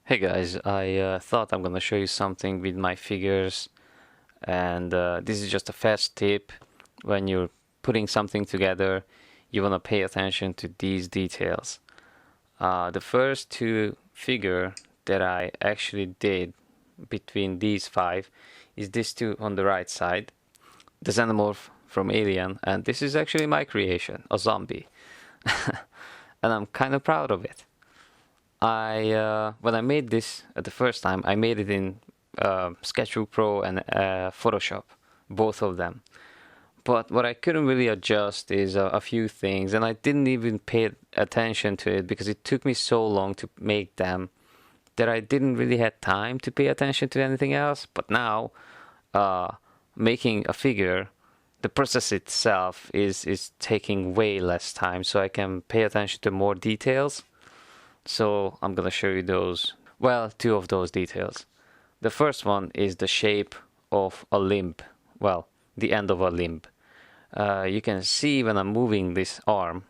Hey guys, I thought I'm gonna show you something with my figures, and this is just a fast tip. When you're putting something together, you wanna pay attention to these details. The first two figure that I actually did between these five is this two on the right side, the xenomorph from Alien, and this is actually my creation, a zombie, and I'm kind of proud of it. I when I made this the first time, I made it in Sketchbook Pro and Photoshop, both of them. But what I couldn't really adjust is a few things, and I didn't even pay attention to it because it took me so long to make them that I didn't really have time to pay attention to anything else. But now, uh, making a figure, the process itself is taking way less time, so I can pay attention to more details. So I'm gonna show you those, well, two of those details. The first one is the shape of a limb, well, the end of a limb. You can see when I'm moving this arm,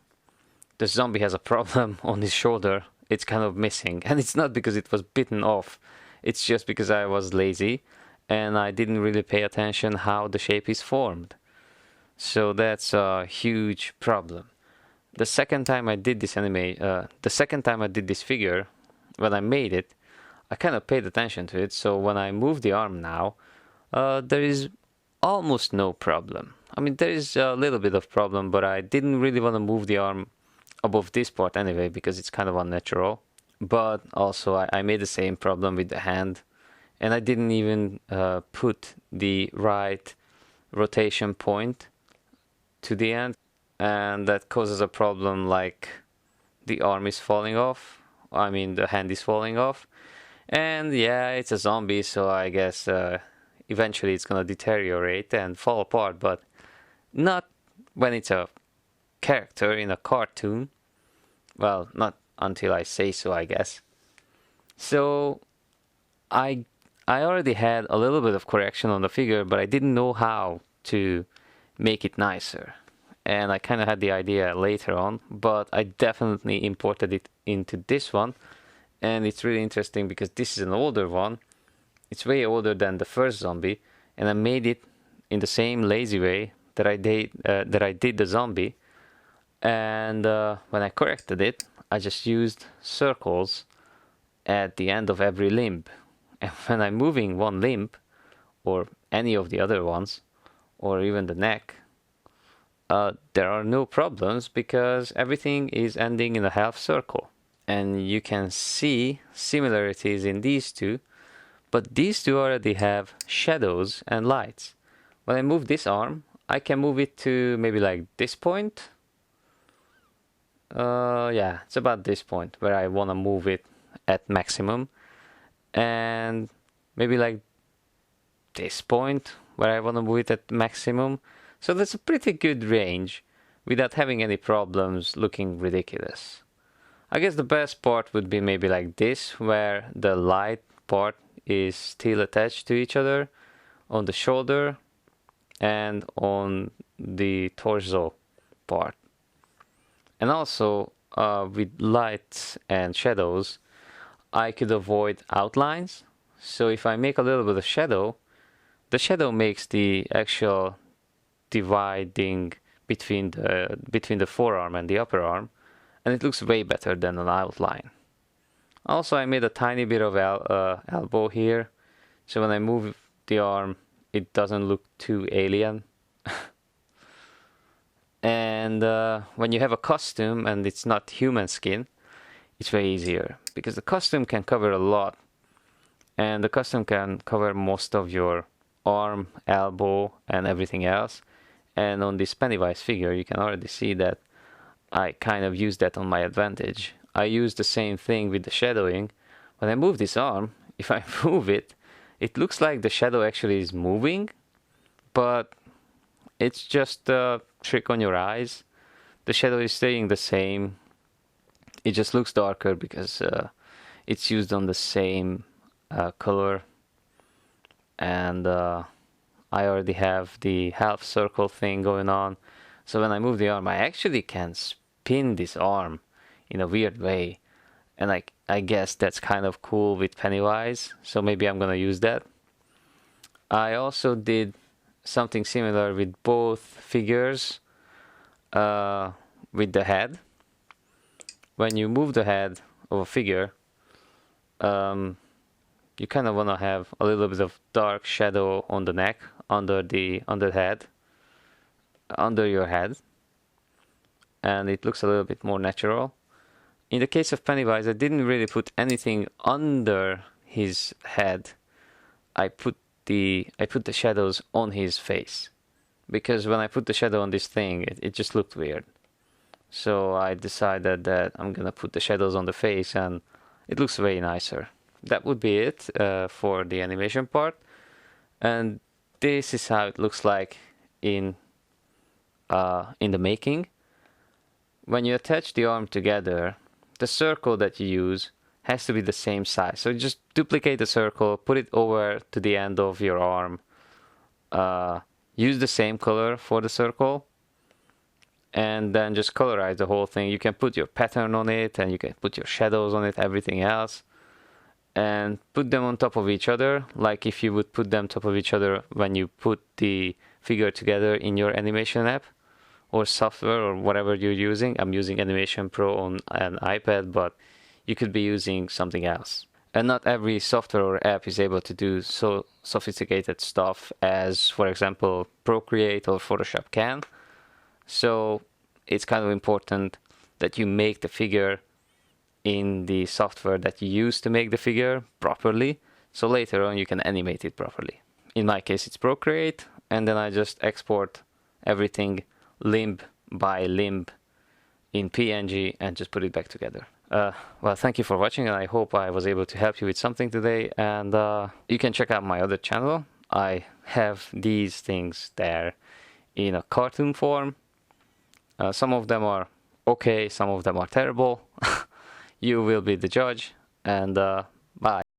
the zombie has a problem on his shoulder. It's kind of missing, and it's not because it was bitten off. It's just because I was lazy and I didn't really pay attention how the shape is formed. So that's a huge problem. The second time I did this the second time I did this figure, when I made it, I kind of paid attention to it. So when I move the arm now, there is almost no problem. I mean, there is a little bit of problem, but I didn't really want to move the arm above this part anyway because it's kind of unnatural. But also, I made the same problem with the hand, and I didn't even put the right rotation point to the end, and that causes a problem like the arm is falling off. I mean, the hand is falling off. And yeah, it's a zombie, so I guess eventually it's gonna deteriorate and fall apart, but not when it's a character in a cartoon. Well, not until I say so, I guess. So I I already had a little bit of correction on the figure, but I didn't know how to make it nicer. And I kind of had the idea later on, but I definitely imported it into this one. And it's really interesting because this is an older one. It's way older than the first zombie, and I made it in the same lazy way that I did the zombie. And when I corrected it, I just used circles at the end of every limb. And when I'm moving one limb, or any of the other ones, or even the neck, there are no problems because everything is ending in a half circle. And you can see similarities in these two, but these two already have shadows and lights. When I move this arm, I can move it to maybe like this point. Yeah, it's about this point where I want to move it at maximum. And maybe like this point where I want to move it at maximum. So that's a pretty good range without having any problems looking ridiculous. I guess the best part would be maybe like this, where the light part is still attached to each other on the shoulder and on the torso part. And also, with lights and shadows, I could avoid outlines. So if I make a little bit of shadow, the shadow makes the actual dividing between the forearm and the upper arm, and it looks way better than an outline. Also, I made a tiny bit of elbow here, so when I move the arm, it doesn't look too alien. And when you have a costume and it's not human skin, it's way easier because the costume can cover a lot, and the costume can cover most of your arm, elbow, and everything else. And on this Pennywise figure, you can already see that I kind of used that on my advantage. I used the same thing with the shadowing. When I move this arm, if I move it, it looks like the shadow actually is moving, but it's just a trick on your eyes. The shadow is staying the same. It just looks darker because it's used on the same color. And I already have the half circle thing going on. So when I move the arm, I actually can spin this arm in a weird way. And like I guess that's kind of cool with Pennywise, so maybe I'm gonna use that. I also did something similar with both figures with the head. When you move the head of a figure, you kind of want to have a little bit of dark shadow on the neck, under head, under your head, and it looks a little bit more natural. In the case of Pennywise, I didn't really put anything under his head. I put the shadows on his face, because when I put the shadow on this thing, it just looked weird. So I decided that I'm gonna put the shadows on the face, and it looks way nicer. That would be it for the animation part, and this is how it looks like in the making. When you attach the arm together, the circle that you use has to be the same size. So just duplicate the circle, put it over to the end of your arm. Use the same color for the circle, and then just colorize the whole thing. You can put your pattern on it, and you can put your shadows on it, everything else, and put them on top of each other, like if you would put them top of each other when you put the figure together in your animation app or software or whatever you're using. I'm using Animation Pro on an iPad, but you could be using something else. And not every software or app is able to do so sophisticated stuff as, for example, Procreate or Photoshop can. So it's kind of important that you make the figure in the software that you use to make the figure properly, so later on you can animate it properly. In my case, it's Procreate, and then I just export everything limb by limb in PNG and just put it back together. Well, thank you for watching, and I hope I was able to help you with something today. And you can check out my other channel. I have these things there in a cartoon form. Some of them are okay, some of them are terrible. You will be the judge, and bye.